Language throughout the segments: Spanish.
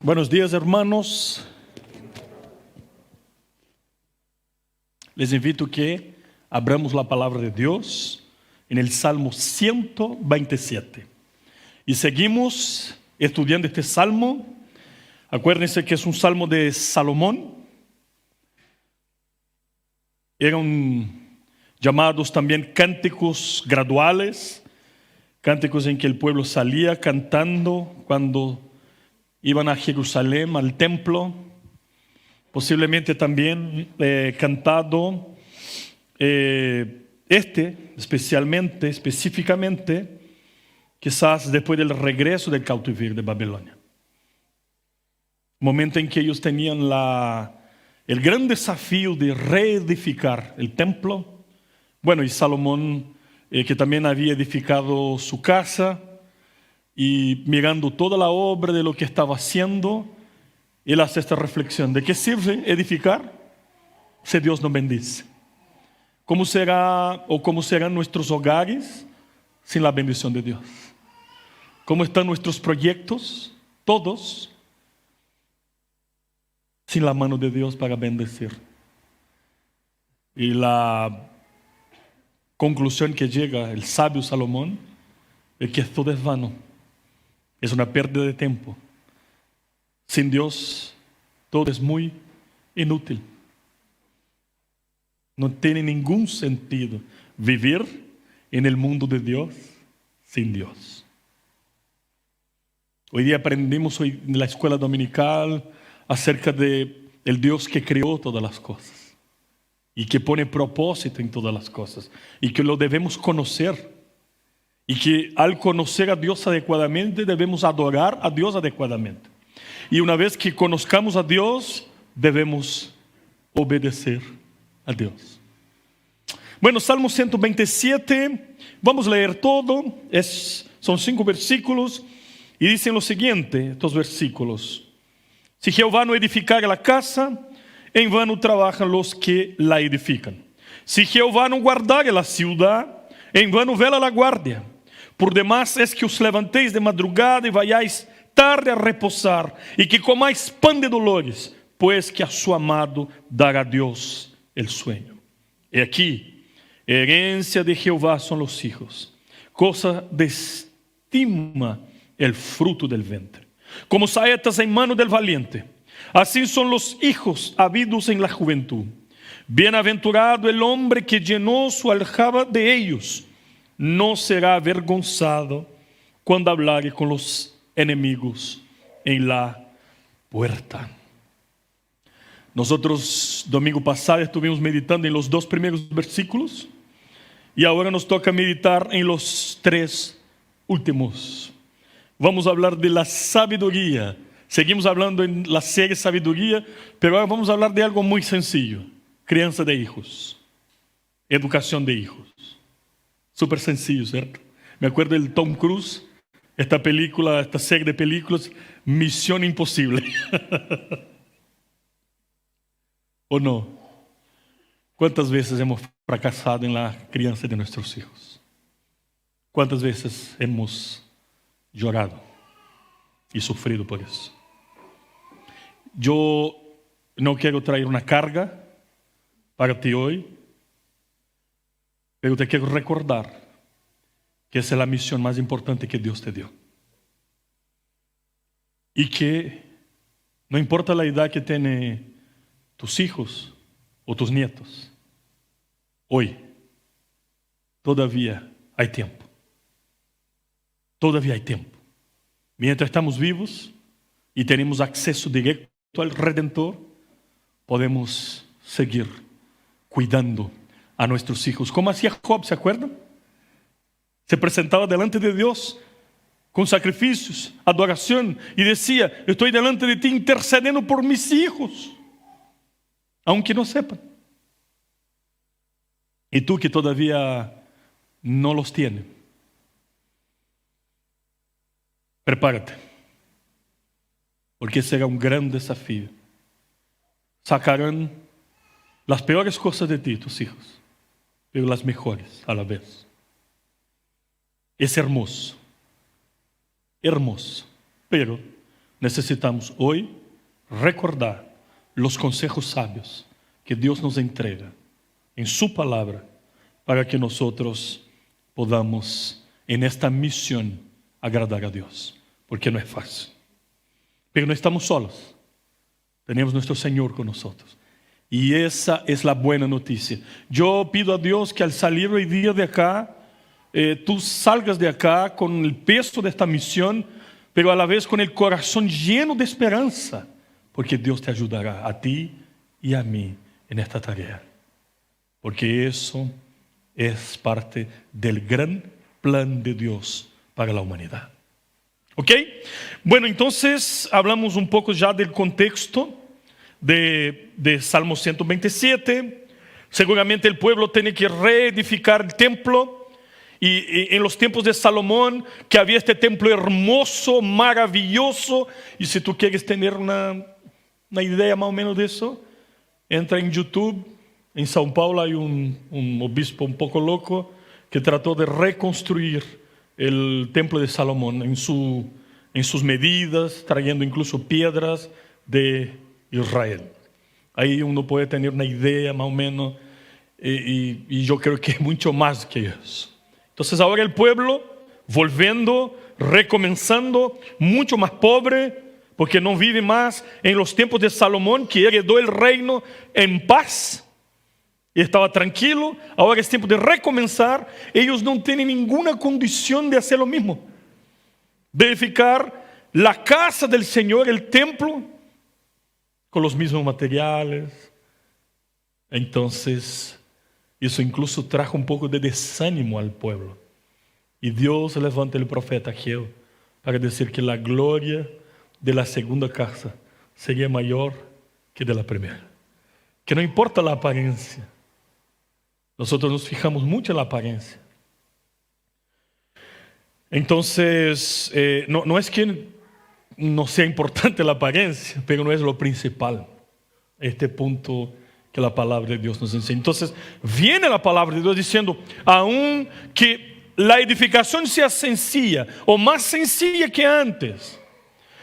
Buenos días, hermanos. Les invito que abramos la palabra de Dios en el Salmo 127. Y seguimos estudiando este salmo. Acuérdense que es un salmo de Salomón. Eran llamados también cánticos graduales, cánticos en que el pueblo salía cantando cuando iban a Jerusalén, al templo. Posiblemente también cantado específicamente, quizás después del regreso del cautiverio de Babilonia. Momento en que ellos tenían el gran desafío de reedificar el templo. Bueno, y Salomón, que también había edificado su casa, y mirando toda la obra de lo que estaba haciendo, él hace esta reflexión: ¿de qué sirve edificar si Dios no bendice? ¿Cómo serán nuestros hogares sin la bendición de Dios? ¿Cómo están nuestros proyectos, todos, sin la mano de Dios para bendecir? Y la conclusión que llega el sabio Salomón es que todo es vano, es una pérdida de tiempo. Sin Dios todo es muy inútil. No tiene ningún sentido vivir en el mundo de Dios sin Dios. Hoy día aprendimos en la escuela dominical acerca de el Dios que creó todas las cosas y que pone propósito en todas las cosas y que lo debemos conocer, y que al conocer a Dios adecuadamente debemos adorar a Dios adecuadamente. Y una vez que conozcamos a Dios, debemos obedecer a Dios. Bueno, Salmo 127, vamos a leer todo. Son 5 versículos y dicen lo siguiente, estos versículos: si Jehová no edificare la casa, en vano trabajan los que la edifican. Si Jehová no guardare la ciudad, en vano vela la guardia. Por demás es que os levantéis de madrugada y vayáis tarde a reposar, y que comáis pan de dolores, pues que a su amado dará Dios el sueño. He aquí, herencia de Jehová son los hijos, cosa de estima el fruto del vientre. Como saetas en mano del valiente, así son los hijos habidos en la juventud. Bienaventurado el hombre que llenó su aljaba de ellos, no será avergonzado cuando hablare con los enemigos en la puerta. Nosotros domingo pasado estuvimos meditando en los 2 primeros versículos y ahora nos toca meditar en los 3 últimos. Vamos a hablar de la sabiduría. Seguimos hablando en la serie Sabiduría, pero ahora vamos a hablar de algo muy sencillo: crianza de hijos, educación de hijos. Súper sencillo, ¿cierto? Me acuerdo del Tom Cruise, esta serie de películas, Misión Imposible. ¿O no? ¿Cuántas veces hemos fracasado en la crianza de nuestros hijos? ¿Cuántas veces hemos llorado y sufrido por eso? Yo no quiero traer una carga para ti hoy, pero te quiero recordar que esa es la misión más importante que Dios te dio. Y que no importa la edad que tienen tus hijos o tus nietos, hoy todavía hay tiempo. Todavía hay tiempo. Mientras estamos vivos y tenemos acceso directo al Redentor, podemos seguir cuidando a nuestros hijos, como hacía Job, ¿se acuerdan? Se presentaba delante de Dios con sacrificios, adoración, y decía: estoy delante de ti intercediendo por mis hijos, aunque no sepan. Y tú que todavía no los tienes, prepárate, porque será un gran desafío. Sacarán las peores cosas de ti, tus hijos, pero las mejores a la vez. Es hermoso, hermoso, pero necesitamos hoy recordar los consejos sabios que Dios nos entrega en su palabra para que nosotros podamos en esta misión agradar a Dios, porque no es fácil. Pero no estamos solos, tenemos nuestro Señor con nosotros. Y esa es la buena noticia. Yo pido a Dios que al salir hoy día de acá, tú salgas de acá con el peso de esta misión, pero a la vez con el corazón lleno de esperanza, porque Dios te ayudará a ti y a mí en esta tarea. Porque eso es parte del gran plan de Dios para la humanidad. ¿Ok? Bueno, entonces hablamos un poco ya del contexto de Salmo 127. Seguramente el pueblo tiene que reedificar el templo. Y en los tiempos de Salomón, que había este templo hermoso, maravilloso. Y si tú quieres tener una idea más o menos de eso, entra en YouTube. En São Paulo hay un obispo un poco loco que trató de reconstruir el templo de Salomón en sus medidas, trayendo incluso piedras de Israel. Ahí uno puede tener una idea más o menos, y yo creo que es mucho más que eso. Entonces ahora el pueblo volviendo, recomenzando, mucho más pobre, porque no vive más en los tiempos de Salomón, que heredó el reino en paz y estaba tranquilo. Ahora es tiempo de recomenzar. Ellos no tienen ninguna condición de hacer lo mismo, de edificar la casa del Señor, el templo, con los mismos materiales. Entonces eso incluso trajo un poco de desánimo al pueblo. Y Dios levanta el profeta Ageo para decir que la gloria de la segunda casa sería mayor que de la primera. Que no importa la apariencia. Nosotros nos fijamos mucho en la apariencia. Entonces, no es que no sea importante la apariencia, pero no es lo principal. Este punto que la palabra de Dios nos enseña. Entonces, viene la palabra de Dios diciendo, aun que la edificación sea sencilla o más sencilla que antes,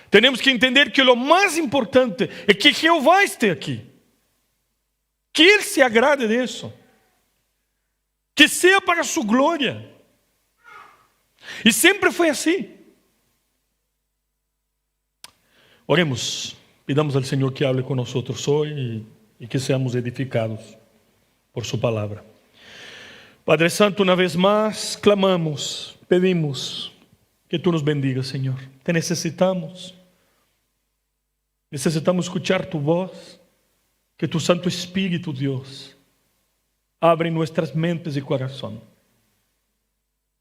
tenemos que entender que lo más importante es que Jehová esté aquí, que Él se agrade de eso, que sea para su gloria. Y siempre fue así. Oremos, pidamos al Señor que hable con nosotros hoy y que seamos edificados por su palabra. Padre Santo, una vez más clamamos, pedimos que tú nos bendigas, Señor. Te necesitamos. Necesitamos escuchar tu voz, que tu Santo Espíritu, Dios, abre nuestras mentes y corazón.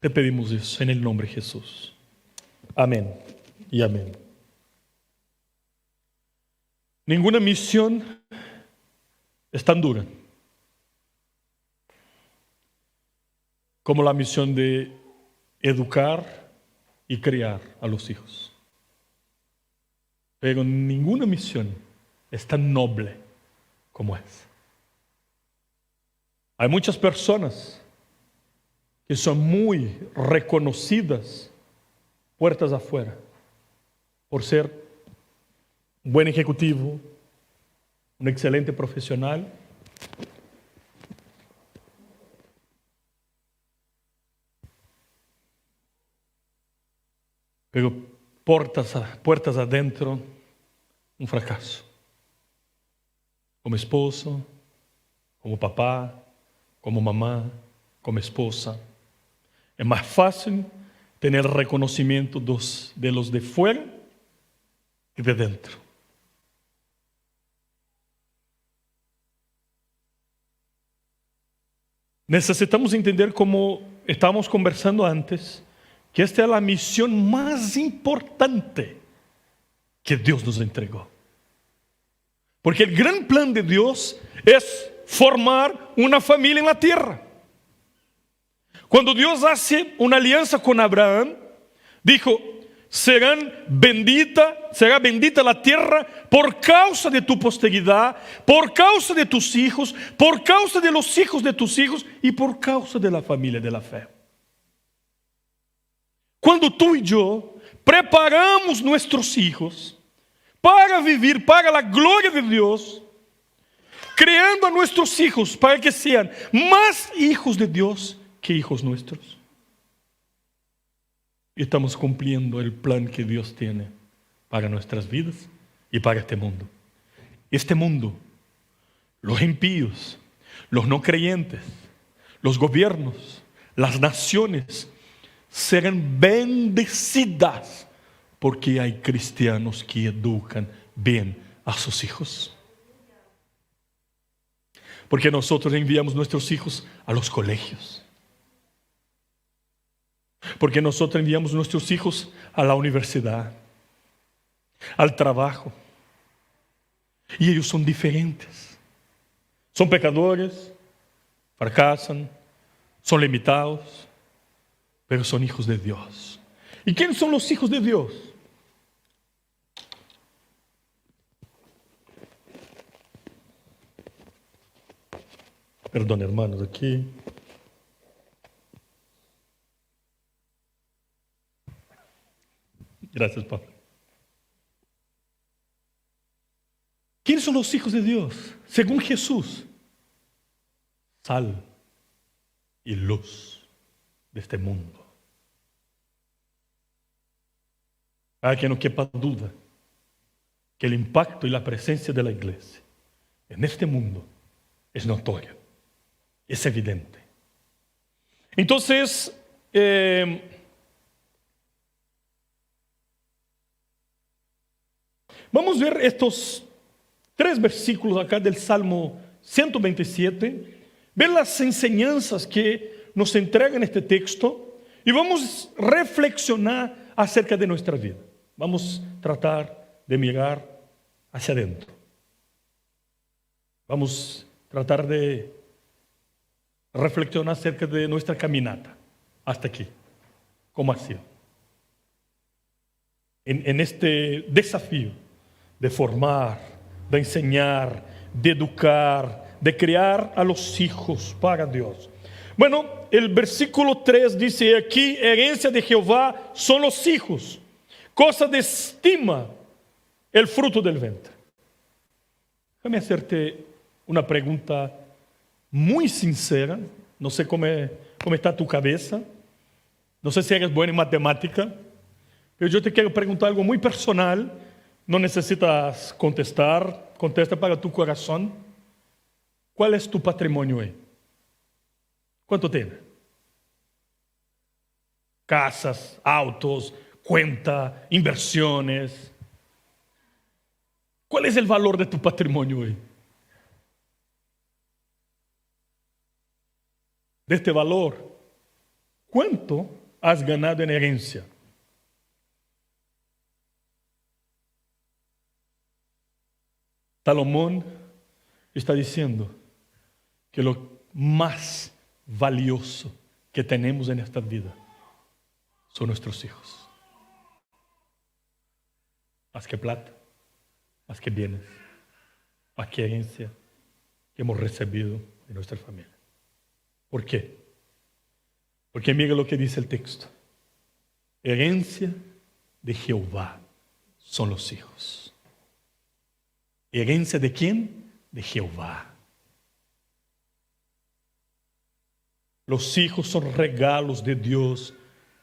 Te pedimos eso en el nombre de Jesús. Amén y amén. Ninguna misión es tan dura como la misión de educar y criar a los hijos. Pero ninguna misión es tan noble como esa. Hay muchas personas que son muy reconocidas puertas afuera por ser un buen ejecutivo, un excelente profesional, pero puertas adentro, un fracaso. Como esposo, como papá, como mamá, como esposa. Es más fácil tener reconocimiento de los de fuera que de dentro. Necesitamos entender, como estábamos conversando antes, que esta es la misión más importante que Dios nos entregó. Porque el gran plan de Dios es formar una familia en la tierra. Cuando Dios hace una alianza con Abraham, dijo, será bendita la tierra por causa de tu posteridad, por causa de tus hijos, por causa de los hijos de tus hijos y por causa de la familia de la fe. Cuando tú y yo preparamos nuestros hijos, para vivir para la gloria de Dios, creando a nuestros hijos para que sean más hijos de Dios que hijos nuestros. Y estamos cumpliendo el plan que Dios tiene para nuestras vidas y para este mundo. Este mundo, los impíos, los no creyentes, los gobiernos, las naciones serán bendecidas porque hay cristianos que educan bien a sus hijos. Porque nosotros enviamos nuestros hijos a los colegios. Porque nosotros enviamos nuestros hijos a la universidad, al trabajo. Y ellos son diferentes. Son pecadores, fracasan, son limitados, pero son hijos de Dios. ¿Y quiénes son los hijos de Dios? Perdón, hermanos, aquí. Gracias, Pablo. ¿Quiénes son los hijos de Dios? Según Jesús, sal y luz de este mundo. Para que no quepa duda que el impacto y la presencia de la iglesia en este mundo es notorio, es evidente. Entonces, vamos a ver estos 3 versículos acá del Salmo 127, ver las enseñanzas que nos entregan este texto y vamos a reflexionar acerca de nuestra vida. Vamos a tratar de mirar hacia adentro. Vamos a tratar de reflexionar acerca de nuestra caminata hasta aquí. ¿Cómo ha sido? En este desafío de formar, de enseñar, de educar, de criar a los hijos para Dios. Bueno, el versículo 3 dice aquí, herencia de Jehová son los hijos, cosa de estima el fruto del vientre. Déjame hacerte una pregunta muy sincera. No sé cómo está tu cabeza, no sé si eres bueno en matemática, pero yo te quiero preguntar algo muy personal. No necesitas contestar, contesta para tu corazón. ¿Cuál es tu patrimonio hoy? ¿Cuánto tiene? Casas, autos, cuenta, inversiones. ¿Cuál es el valor de tu patrimonio hoy? De este valor, ¿cuánto has ganado en herencia? Salomón está diciendo que lo más valioso que tenemos en esta vida son nuestros hijos. Más que plata, más que bienes, más que herencia que hemos recibido de nuestra familia. ¿Por qué? Porque mira lo que dice el texto. Herencia de Jehová son los hijos. ¿Herencia de quién? De Jehová. Los hijos son regalos de Dios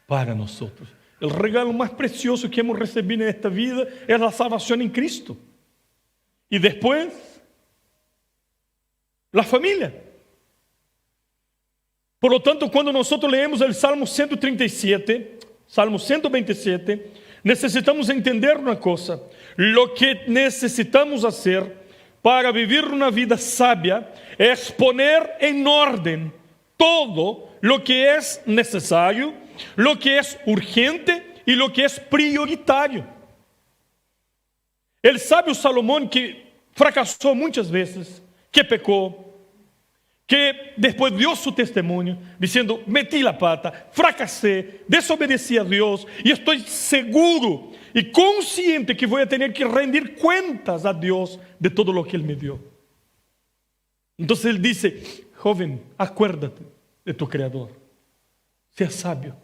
para nosotros. El regalo más precioso que hemos recibido en esta vida es la salvación en Cristo. Y después, la familia. Por lo tanto, cuando nosotros leemos el Salmo 137, Salmo 127, necesitamos entender una cosa. Lo que necesitamos hacer para vivir una vida sabia es poner en orden todo lo que es necesario, lo que es urgente y lo que es prioritario. El sabio Salomón, que fracasó muchas veces, que pecó, que después dio su testimonio diciendo: metí la pata, fracasé, desobedecí a Dios y estoy seguro y consciente que voy a tener que rendir cuentas a Dios de todo lo que Él me dio. Entonces Él dice: joven, acuérdate de tu Creador, sea sabio,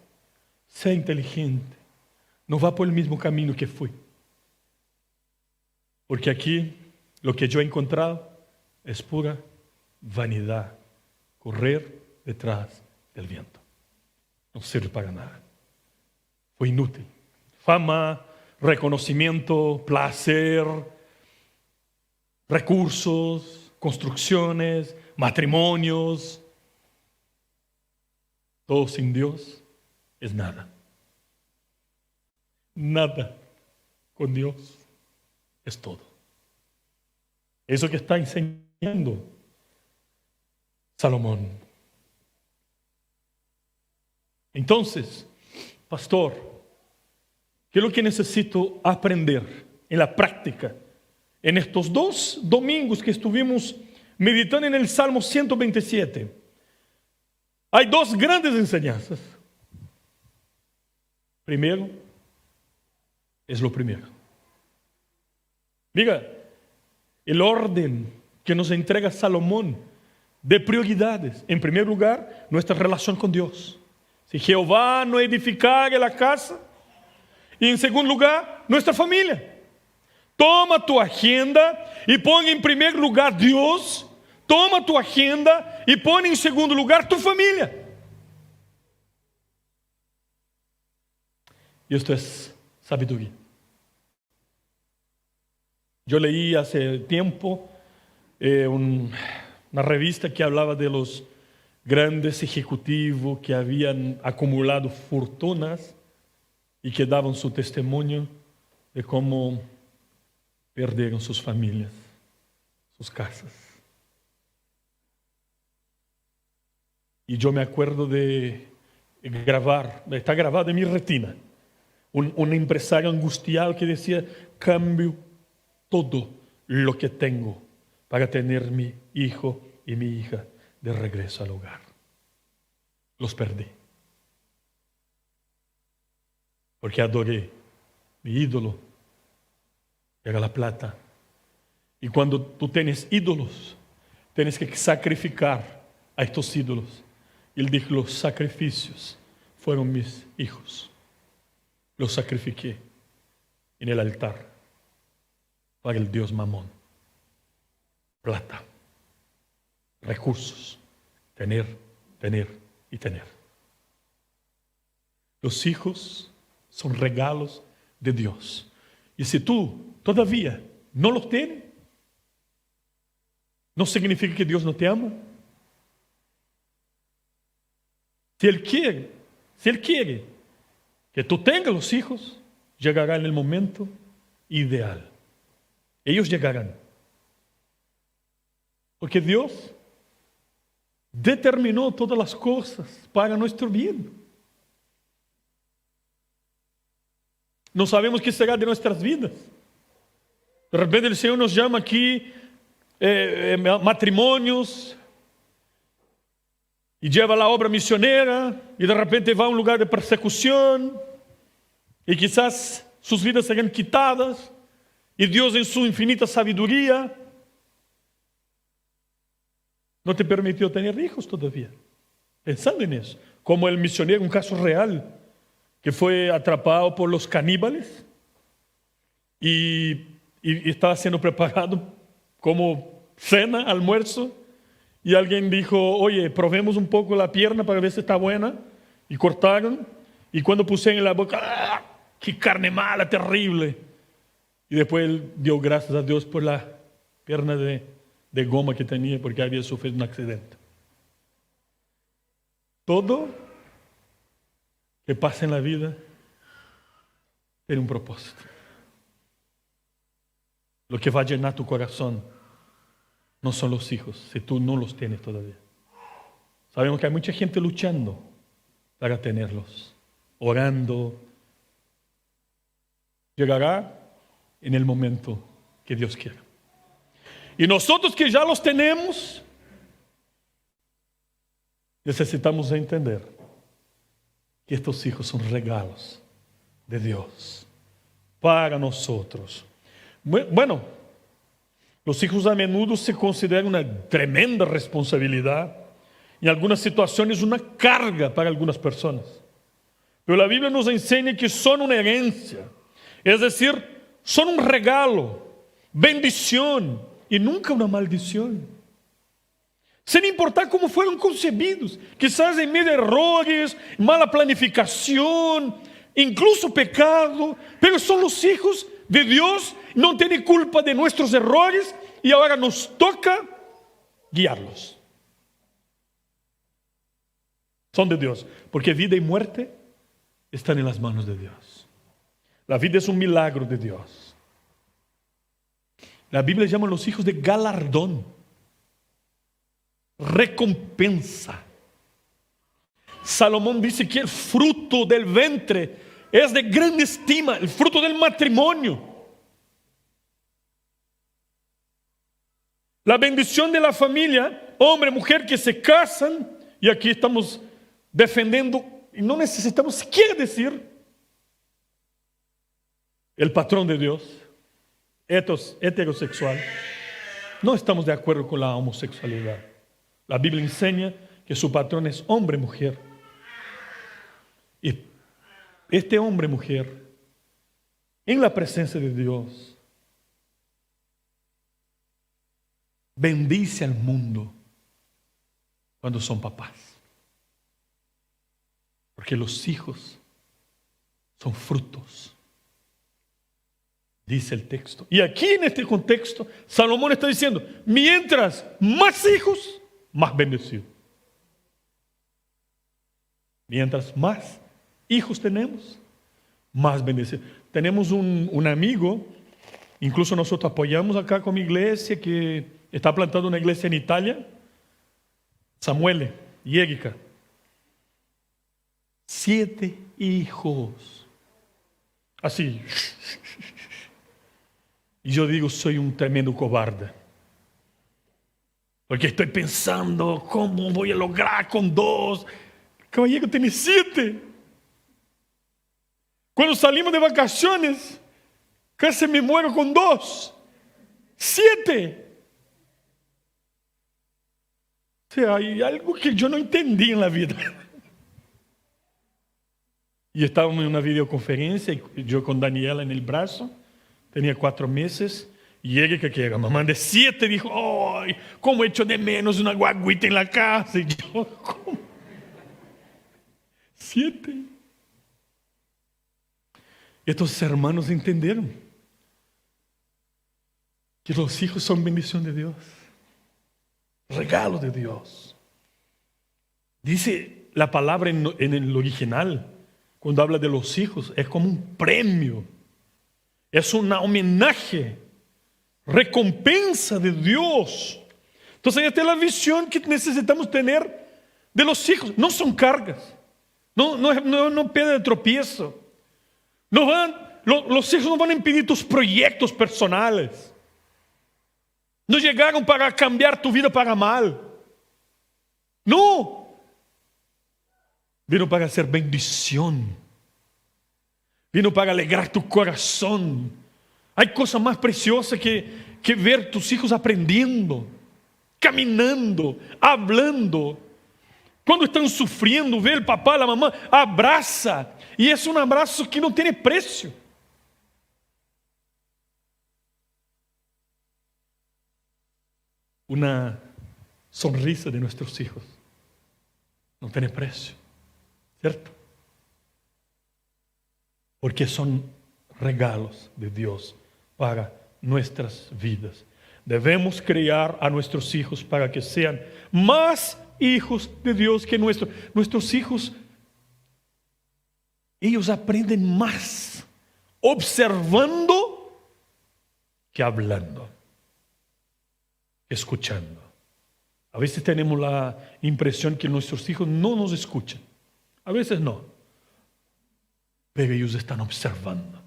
sea inteligente, no va por el mismo camino que fui. Porque aquí lo que yo he encontrado es pura vanidad. Correr detrás del viento. No sirve para nada. Fue inútil. Fama, reconocimiento, placer, recursos, construcciones, matrimonios. Todo sin Dios es nada. Nada con Dios es todo. Eso que está enseñando Salomón. Entonces, pastor, ¿qué es lo que necesito aprender en la práctica? En estos 2 domingos que estuvimos meditando en el Salmo 127, hay 2 grandes enseñanzas. Primero, es lo primero. Mira, el orden que nos entrega Salomón de prioridades. En primer lugar, nuestra relación con Dios. Si Jehová no edificare la casa. Y en segundo lugar, nuestra familia. Toma tu agenda y pon en primer lugar Dios. Toma tu agenda y pon en segundo lugar tu familia. Y esto es sabiduría. Yo leí hace tiempo una revista que hablaba de los grandes ejecutivos que habían acumulado fortunas y que daban su testimonio de cómo perdieron sus familias, sus casas. Y yo me acuerdo de grabar, está grabado en mi retina, un empresario angustiado que decía: cambio todo lo que tengo para tener mi hijo y mi hija de regreso al hogar. Los perdí. Porque adoré mi ídolo, era la plata. Y cuando tú tienes ídolos, tienes que sacrificar a estos ídolos. Él dijo: los sacrificios fueron mis hijos. Los sacrifiqué en el altar para el Dios Mamón. Plata, recursos, tener y tener. Los hijos son regalos de Dios. Y si tú todavía no los tienes, no significa que Dios no te ama. Si Él quiere que tú tengas los hijos, llegará en el momento ideal. Ellos llegarán. Porque Dios determinó todas las cosas para nuestro bien. No sabemos qué será de nuestras vidas. De repente el Señor nos llama aquí matrimonios y lleva la obra misionera y de repente va a un lugar de persecución y quizás sus vidas serán quitadas y Dios en su infinita sabiduría no te permitió tener hijos todavía. Pensando en eso, como el misionero, un caso real, que fue atrapado por los caníbales y estaba siendo preparado como cena, almuerzo, y alguien dijo: oye, probemos un poco la pierna para ver si está buena, y cortaron, y cuando pusieron en la boca, ¡ah! ¡Qué carne mala, terrible! Y después él dio gracias a Dios por la pierna de goma que tenía, porque había sufrido un accidente. Todo que pasa en la vida tiene un propósito. Lo que va a llenar tu corazón no son los hijos, si tú no los tienes todavía. Sabemos que hay mucha gente luchando para tenerlos, orando. Llegará en el momento que Dios quiera. Y nosotros que ya los tenemos, necesitamos entender que estos hijos son regalos de Dios para nosotros. Bueno, los hijos a menudo se consideran una tremenda responsabilidad, en algunas situaciones una carga para algunas personas. Pero la Biblia nos enseña que son una herencia, es decir, son un regalo bendición y nunca una maldición. Sin importar cómo fueron concebidos, quizás en medio de errores, mala planificación, incluso pecado, pero son los hijos de Dios, no tienen culpa de nuestros errores y ahora nos toca guiarlos. Son de Dios, porque vida y muerte están en las manos de Dios. La vida es un milagro de Dios. La Biblia llama a los hijos de galardón, recompensa. Salomón dice que el fruto del vientre es de gran estima, el fruto del matrimonio. La bendición de la familia, hombre, mujer que se casan, y aquí estamos defendiendo, y no necesitamos siquiera decir el patrón de Dios, heterosexual. No estamos de acuerdo con la homosexualidad. La Biblia enseña que su patrón es hombre, mujer. Y este hombre, mujer, en la presencia de Dios, bendice al mundo cuando son papás. Porque los hijos son frutos, dice el texto. Y aquí en este contexto, Salomón está diciendo, mientras más hijos, más bendecido. Mientras más hijos tenemos, más bendecido. Tenemos un amigo, incluso nosotros apoyamos acá con mi iglesia, que está plantando una iglesia en Italia, Samuele y Erika. 7 hijos. Así. Y yo digo, soy un tremendo cobarde. Porque estoy pensando, ¿cómo voy a lograr con 2? Caballero tiene 7. Cuando salimos de vacaciones, casi me muero con 2. 7. O sea, hay algo que yo no entendí en la vida. Y estábamos en una videoconferencia, y yo con Daniela en el brazo, tenía 4 meses, y Erika, que era mamá de 7, dijo, ¡ay, cómo echo de menos una guaguita en la casa! Y yo, ¿cómo? 7. Estos hermanos entendieron que los hijos son bendición de Dios, regalo de Dios. Dice la palabra en el original, cuando habla de los hijos, es como un premio, es un homenaje, recompensa de Dios. Entonces esta es la visión que necesitamos tener de los hijos. No son cargas, no piedra de tropiezo. Los hijos no van a impedir tus proyectos personales. No llegaron para cambiar tu vida para mal. No. Vino para hacer bendición. Vino para alegrar tu corazón. Hay cosa más preciosa que ver tus hijos aprendiendo, caminando, hablando. Cuando están sufriendo, ver el papá, la mamá, abraza. Y es un abrazo que no tiene precio. Una sonrisa de nuestros hijos no tiene precio, ¿cierto? Porque son regalos de Dios para nuestras vidas. Debemos criar a nuestros hijos para que sean más hijos de Dios que nuestros hijos. Ellos aprenden más observando que hablando, escuchando. A veces tenemos la impresión que nuestros hijos no nos escuchan. A veces no. Pero ellos están observando.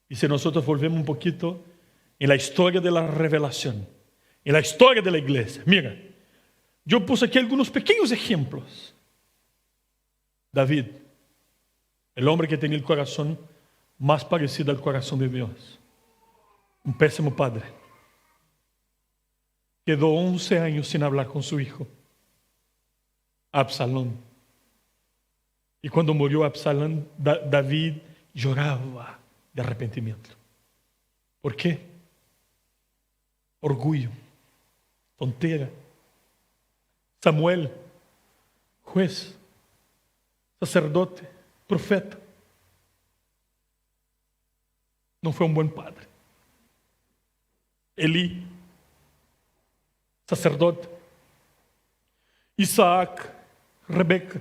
Y si nosotros volvemos un poquito en la historia de la revelación, en la historia de la iglesia, mira, yo puse aquí algunos pequeños ejemplos. David, el hombre que tenía el corazón más parecido al corazón de Dios, un pésimo padre, quedó 11 años sin hablar con su hijo, Absalón. Y cuando murió Absalón, David lloraba de arrepentimiento. ¿Por qué? Orgullo, tontera. Samuel, juez, sacerdote, profeta, no fue un buen padre. Elí, sacerdote. Isaac, Rebeca,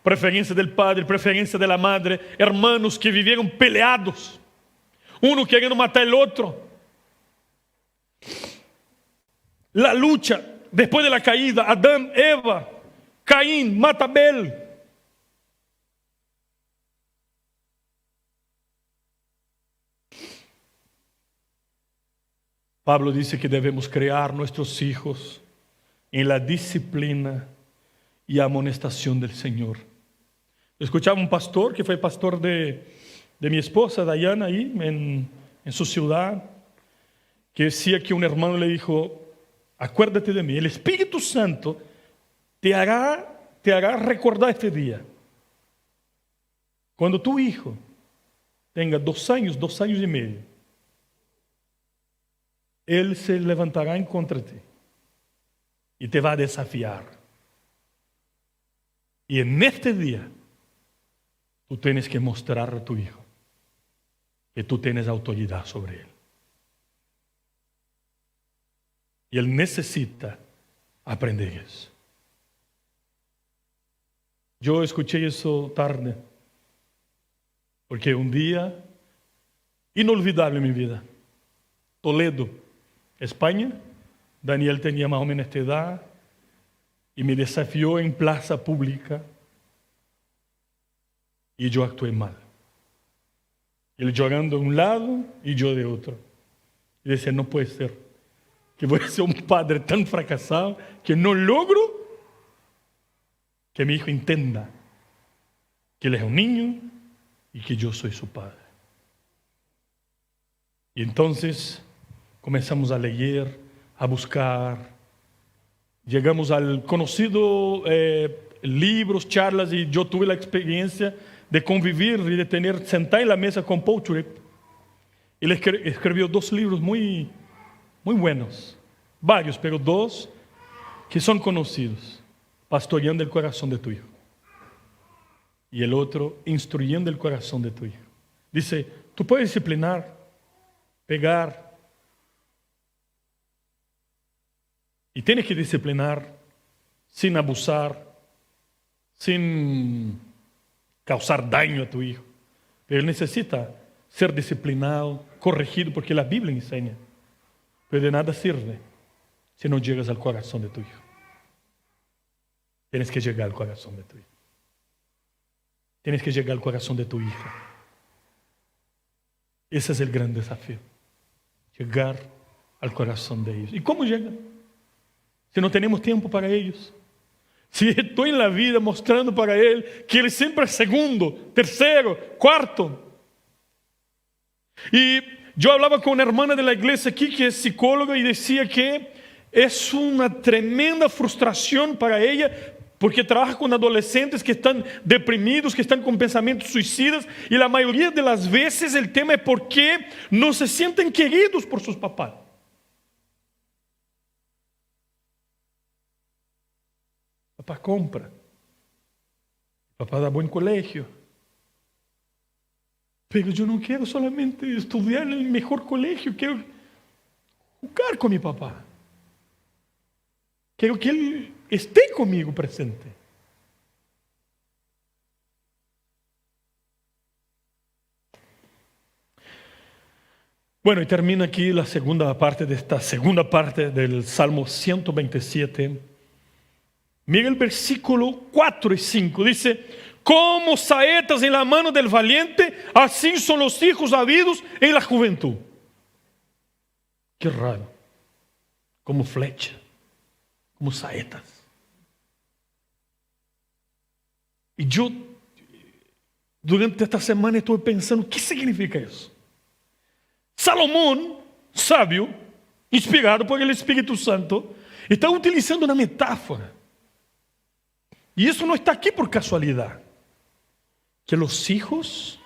preferencia del padre, preferencia de la madre, hermanos que vivieron peleados, uno queriendo matar al otro. La lucha después de la caída, Adán, Eva, Caín, mata a Abel. Pablo dice que debemos criar nuestros hijos en la disciplina y amonestación del Señor. Escuchaba un pastor que fue pastor de mi esposa Dayana ahí en su ciudad, que decía que un hermano le dijo: acuérdate de mí, el Espíritu Santo te hará recordar este día. Cuando tu hijo tenga 2 años, 2 años y medio, Él se levantará en contra de ti y te va a desafiar. Y en este día, tú tienes que mostrar a tu hijo que tú tienes autoridad sobre él. Y él necesita aprender eso. Yo escuché eso tarde, porque un día inolvidable en mi vida, Toledo, España, Daniel tenía más o menos esta edad y me desafió en plaza pública y yo actué mal. Él llorando de un lado y yo de otro. Y decía: no puede ser que voy a ser un padre tan fracasado que no logro que mi hijo entienda que él es un niño y que yo soy su padre. Y entonces comenzamos a leer, a buscar. Llegamos al conocido libros, charlas, y yo tuve la experiencia de convivir y de sentar en la mesa con Paul Tripp. Él escribió 2 libros muy buenos, varios, pero 2 que son conocidos: Pastoreando el corazón de tu hijo, y el otro, Instruyendo el corazón de tu hijo. Dice: tú puedes disciplinar, pegar, y tienes que disciplinar sin abusar, sin causar daño a tu hijo. Pero él necesita ser disciplinado, corregido, porque la Biblia enseña. Pero de nada sirve si no llegas al corazón de tu hijo. Tienes que llegar al corazón de tu hijo. Tienes que llegar al corazón de tu hija. Ese es el gran desafío. Llegar al corazón de ellos. ¿Y cómo llegan? Si no tenemos tiempo para ellos. Si estoy en la vida mostrando para él que él siempre es segundo, tercero, cuarto. Y yo hablaba con una hermana de la iglesia aquí que es psicóloga y decía que es una tremenda frustración para ella porque trabaja con adolescentes que están deprimidos, que están con pensamientos suicidas, y la mayoría de las veces el tema es por qué no se sienten queridos por sus papás. Papá compra, papá da buen colegio, pero yo no quiero solamente estudiar en el mejor colegio, quiero jugar con mi papá, quiero que él esté conmigo presente. Bueno, y termina aquí la segunda parte de esta segunda parte del Salmo 127. Mira el versículo 4 y 5, dice: como saetas en la mano del valiente, así son los hijos habidos en la juventud. Qué raro, como flecha, como saetas. Y yo, durante esta semana, estuve pensando, ¿qué significa eso? Salomón, sabio, inspirado por el Espíritu Santo, está utilizando una metáfora. Y eso no está aquí por casualidad. que los hijos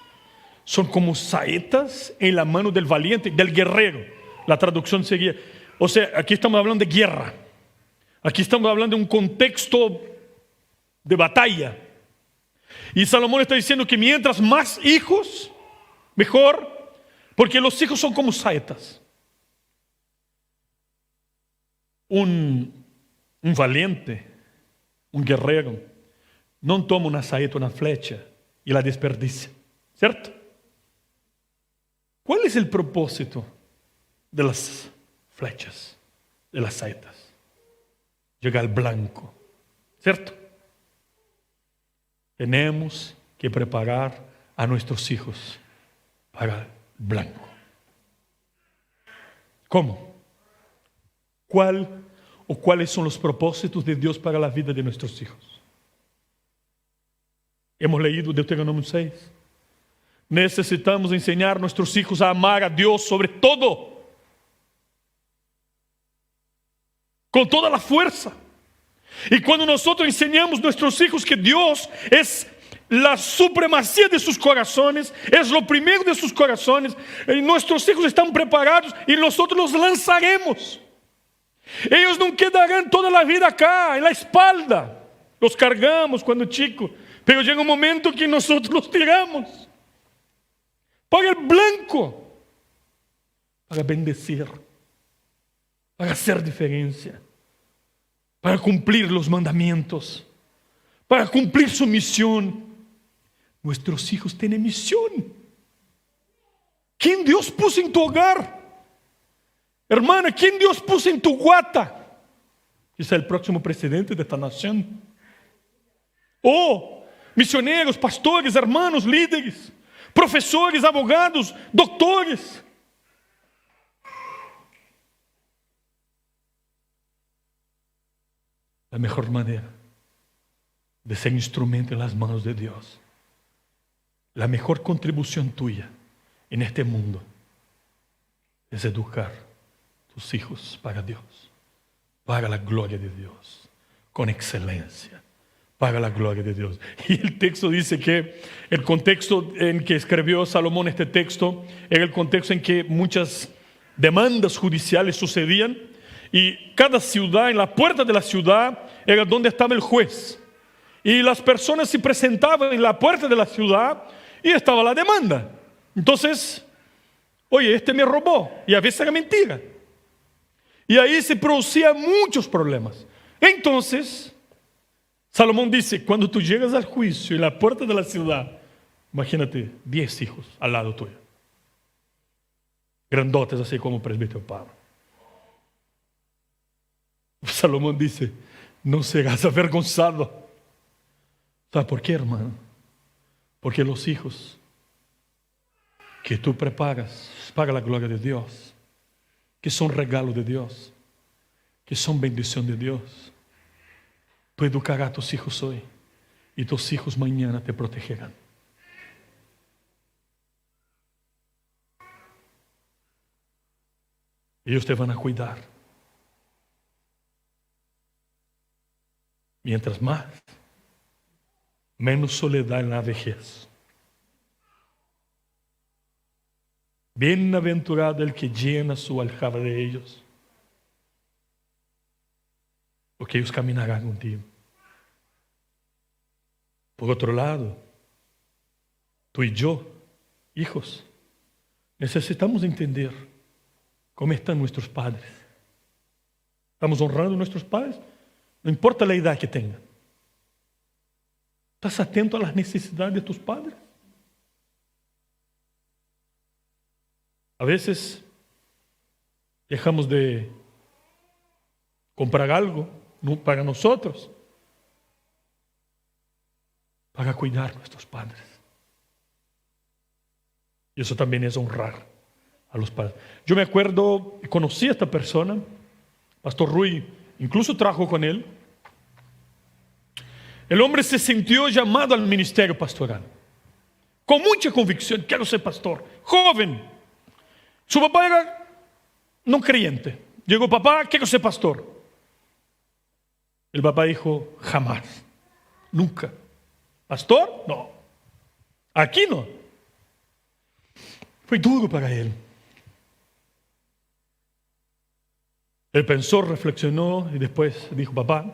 son como saetas en la mano del valiente, del guerrero. La traducción seguía. O sea, aquí estamos hablando de guerra. Aquí estamos hablando de un contexto de batalla. Y Salomón está diciendo que mientras más hijos, mejor, porque los hijos son como saetas. Un valiente, un guerrero, no toma una saeta, una flecha y la desperdicia, ¿cierto? ¿Cuál es el propósito de las flechas, de las saetas? Llegar al blanco, ¿cierto? Tenemos que preparar a nuestros hijos para el blanco. ¿Cómo? ¿Cuáles son los propósitos de Dios para la vida de nuestros hijos? Hemos leído Deuteronomio 6. Necesitamos enseñar a nuestros hijos a amar a Dios sobre todo, con toda la fuerza. Y cuando nosotros enseñamos a nuestros hijos que Dios es la supremacía de sus corazones, es lo primero de sus corazones, y nuestros hijos están preparados y nosotros los lanzaremos. Ellos no quedarán toda la vida acá, en la espalda. Los cargamos cuando chicos, pero llega un momento que nosotros los tiramos para el blanco, para bendecir, para hacer diferencia, para cumplir los mandamientos, para cumplir su misión. Nuestros hijos tienen misión. ¿Quién Dios puso en tu hogar? Hermana, ¿quién Dios puso en tu guata? Quizá el próximo presidente de esta nación. Misioneros, pastores, hermanos, líderes, profesores, abogados, doctores. La mejor manera de ser instrumento en las manos de Dios, la mejor contribución tuya en este mundo es educar tus hijos para Dios, para la gloria de Dios, con excelencia, para la gloria de Dios. Y el texto dice que el contexto en que escribió Salomón este texto era el contexto en que muchas demandas judiciales sucedían y cada ciudad, en la puerta de la ciudad, era donde estaba el juez. Y las personas se presentaban en la puerta de la ciudad y estaba la demanda. Entonces, oye, este me robó, y a veces era mentira. Y ahí se producían muchos problemas. Entonces, Salomón dice, cuando tú llegas al juicio en la puerta de la ciudad, imagínate 10 hijos al lado tuyo, grandotes así como el presbítero Pablo. Salomón dice, no serás avergonzado. ¿Sabes por qué, hermano? Porque los hijos que tú preparas para la gloria de Dios, que son regalo de Dios, que son bendición de Dios, tú educarás a tus hijos hoy y tus hijos mañana te protegerán. Ellos te van a cuidar. Mientras más, menos soledad en la vejez. Bienaventurado el que llena su aljaba de ellos, porque ellos caminarán contigo. Por otro lado, tú y yo, hijos, necesitamos entender cómo están nuestros padres. ¿Estamos honrando a nuestros padres? No importa la edad que tengan. ¿Estás atento a las necesidades de tus padres? A veces dejamos de comprar algo para nosotros, para cuidar a nuestros padres. Y eso también es honrar a los padres. Yo me acuerdo, conocí a esta persona, Pastor Rui, incluso trabajó con él. El hombre se sintió llamado al ministerio pastoral, con mucha convicción, quiero ser pastor, joven. Su papá era no creyente. Llegó, papá, quiero ser pastor. El papá dijo, jamás, nunca. ¿Pastor? No. Aquí no. Fue duro para él. Él pensó, reflexionó y después dijo: papá,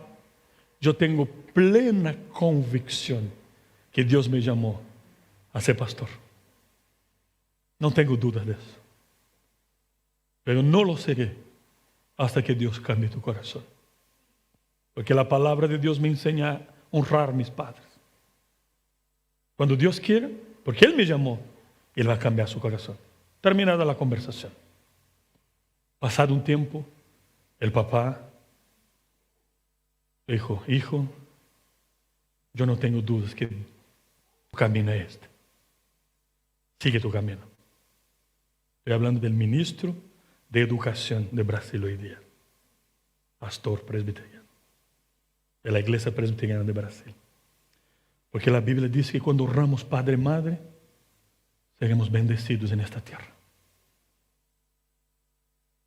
yo tengo plena convicción que Dios me llamó a ser pastor. No tengo dudas de eso. Pero no lo seré hasta que Dios cambie tu corazón. Porque la palabra de Dios me enseña a honrar a mis padres. Cuando Dios quiere, porque Él me llamó, Él va a cambiar su corazón. Terminada la conversación. Pasado un tiempo, el papá dijo: hijo, yo no tengo dudas que tu camino es este. Sigue tu camino. Estoy hablando del ministro de Educación de Brasil hoy día. Pastor presbiteriano. De la Iglesia Presbiteriana de Brasil. Porque la Biblia dice que cuando honramos padre y madre, seremos bendecidos en esta tierra.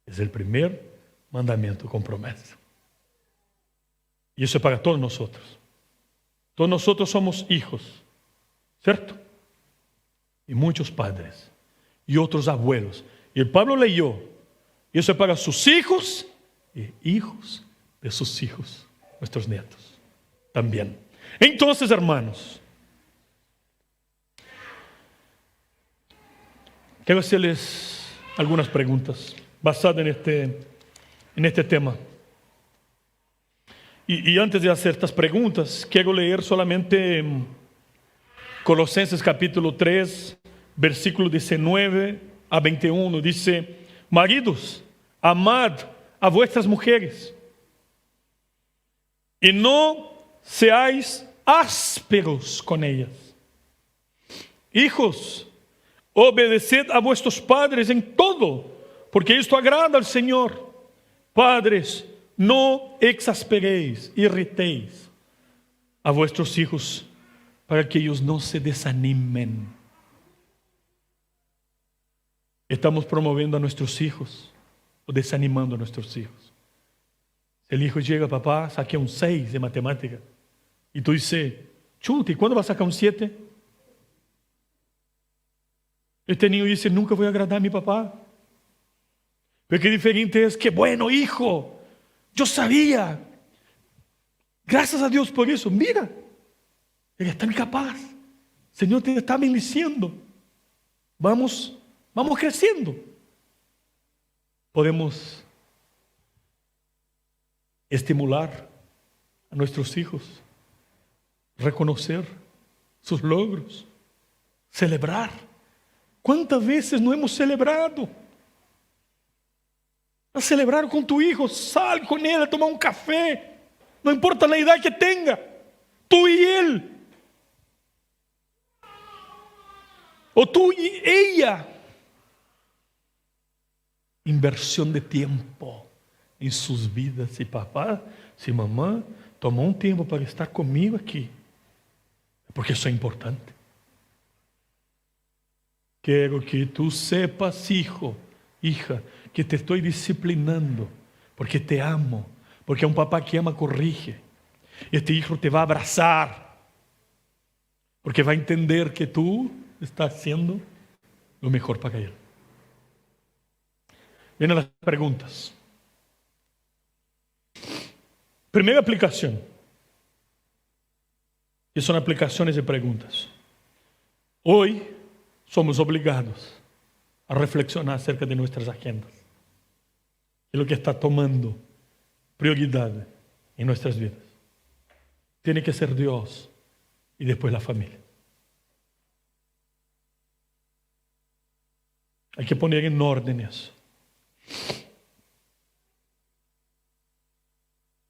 Es el primer mandamiento con promesa. Y eso es para todos nosotros. Todos nosotros somos hijos, ¿cierto? Y muchos padres y otros abuelos. Y el Pablo leyó: y eso es para sus hijos y hijos de sus hijos, nuestros nietos también. Entonces, hermanos, quiero hacerles algunas preguntas basadas en este tema. Y antes de hacer estas preguntas, quiero leer solamente Colosenses capítulo 3, versículo 19 a 21. Dice: maridos, amad a vuestras mujeres y no seáis ásperos con ellas. Hijos, obedeced a vuestros padres en todo, porque esto agrada al Señor. Padres, no exasperéis, irritéis a vuestros hijos para que ellos no se desanimen. Estamos promoviendo a nuestros hijos o desanimando a nuestros hijos. El hijo llega: papá, saqué un 6 de matemática. Y tú dices: chuta, ¿y cuándo vas a sacar un 7? Este niño dice: nunca voy a agradar a mi papá. Pero qué diferente es que: bueno, hijo, yo sabía. Gracias a Dios por eso. Mira, eres tan capaz. El Señor te está bendiciendo. Vamos creciendo. Podemos estimular a nuestros hijos, reconocer sus logros, celebrar. ¿Cuántas veces no hemos celebrado? A celebrar con tu hijo, sal con él a tomar un café, no importa la edad que tenga, tú y él, o tú y ella. Inversión de tiempo en sus vidas. Y papá, si mamá tomó un tiempo para estar conmigo aquí, porque eso es importante. Quiero que tú sepas, hijo, hija, que te estoy disciplinando porque te amo, porque un papá que ama corrige. Este hijo te va a abrazar porque va a entender que tú estás haciendo lo mejor para él. Vienen las preguntas. Primera aplicación, que son aplicaciones de preguntas. Hoy somos obligados a reflexionar acerca de nuestras agendas, de lo que está tomando prioridad en nuestras vidas. Tiene que ser Dios y después la familia. Hay que poner en orden eso.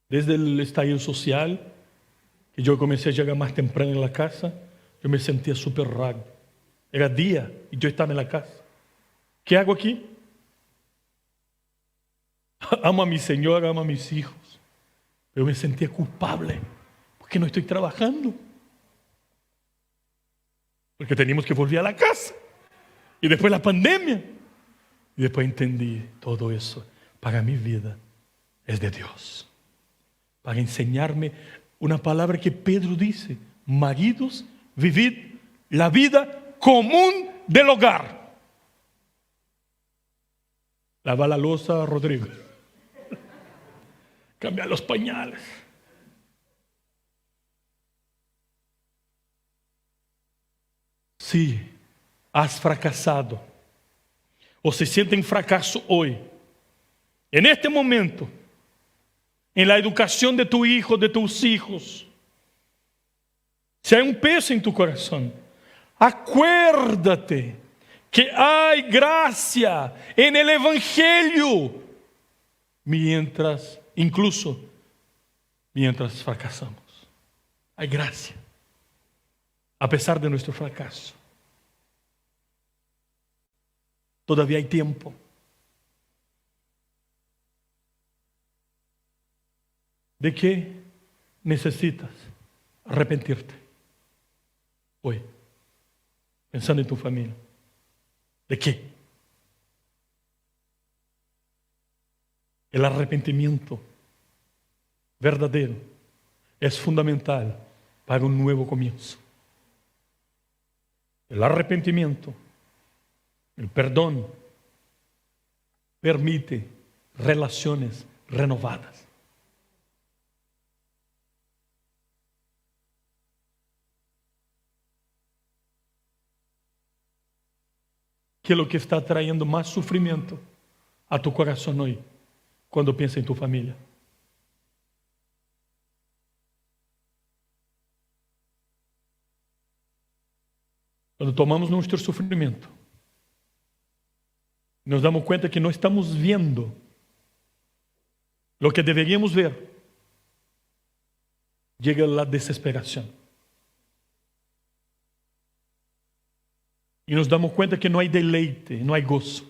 Desde el estallido social, que yo comencé a llegar más temprano en la casa, yo me sentía súper raro. Era día y yo estaba en la casa. ¿Qué hago aquí? Amo a mi señora, amo a mis hijos, pero me sentía culpable porque no estoy trabajando. Porque teníamos que volver a la casa. Y después la pandemia. Y después entendí todo eso. Para mi vida es de Dios. Para enseñarme una palabra que Pedro dice: maridos, vivid la vida común del hogar. Lava la loza, Rodrigo. Cambia los pañales. Si has fracasado o se sienten fracaso hoy, en este momento, en la educación de tu hijo, de tus hijos, si hay un peso en tu corazón, acuérdate que hay gracia en el Evangelio, incluso mientras fracasamos. Hay gracia, a pesar de nuestro fracaso. Todavía hay tiempo. ¿De qué necesitas arrepentirte hoy? Pensando en tu familia. ¿De qué? El arrepentimiento verdadero es fundamental para un nuevo comienzo. El arrepentimiento, el perdón, permite relaciones renovadas. ¿Qué es lo que está trayendo más sufrimiento a tu corazón hoy cuando piensas en tu familia? Cuando tomamos nuestro sufrimiento, nos damos cuenta que no estamos viendo lo que deberíamos ver, llega la desesperación. Y nos damos cuenta que no hay deleite, no hay gozo.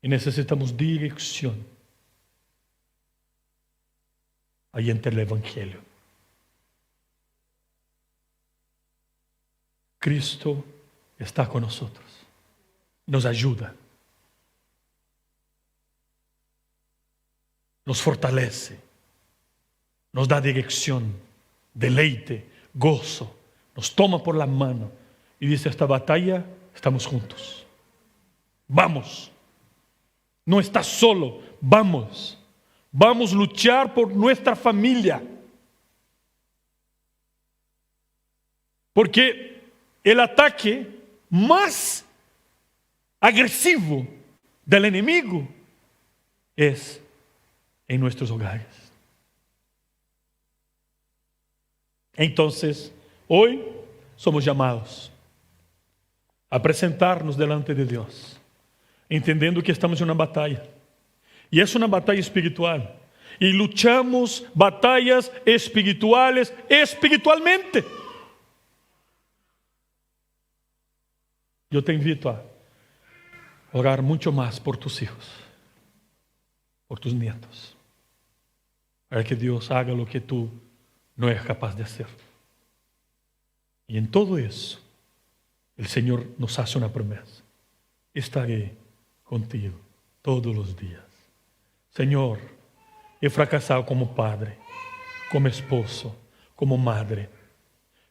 Y necesitamos dirección. Ahí entra el Evangelio. Cristo está con nosotros. Nos ayuda. Nos fortalece. Nos da dirección, deleite, gozo. Nos toma por la mano. Y dice, esta batalla estamos juntos. Vamos. No estás solo. Vamos. Vamos a luchar por nuestra familia. Porque el ataque más agresivo del enemigo es en nuestros hogares. Entonces, hoy somos llamados a presentarnos delante de Dios, entendiendo que estamos en una batalla. Y es una batalla espiritual. Y luchamos batallas espirituales espiritualmente. Yo te invito a orar mucho más por tus hijos, por tus nietos, para que Dios haga lo que tú no eres capaz de hacer. Y en todo eso, el Señor nos hace una promesa. Estaré contigo todos los días. Señor, he fracasado como padre, como esposo, como madre.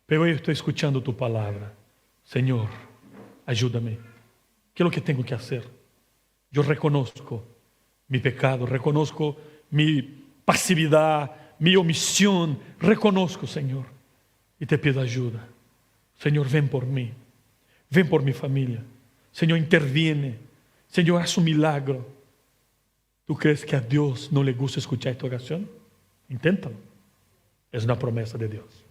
Pero hoy estoy escuchando tu palabra. Señor, ayúdame. ¿Qué es lo que tengo que hacer? Yo reconozco mi pecado, reconozco mi pasividad, mi omisión. Reconozco, Señor, y te pido ayuda. Señor, ven por mí. Ven por mi familia. Señor, interviene. Señor, haz un milagro. ¿Tú crees que a Dios no le gusta escuchar esta oración? Inténtalo. Es una promesa de Dios.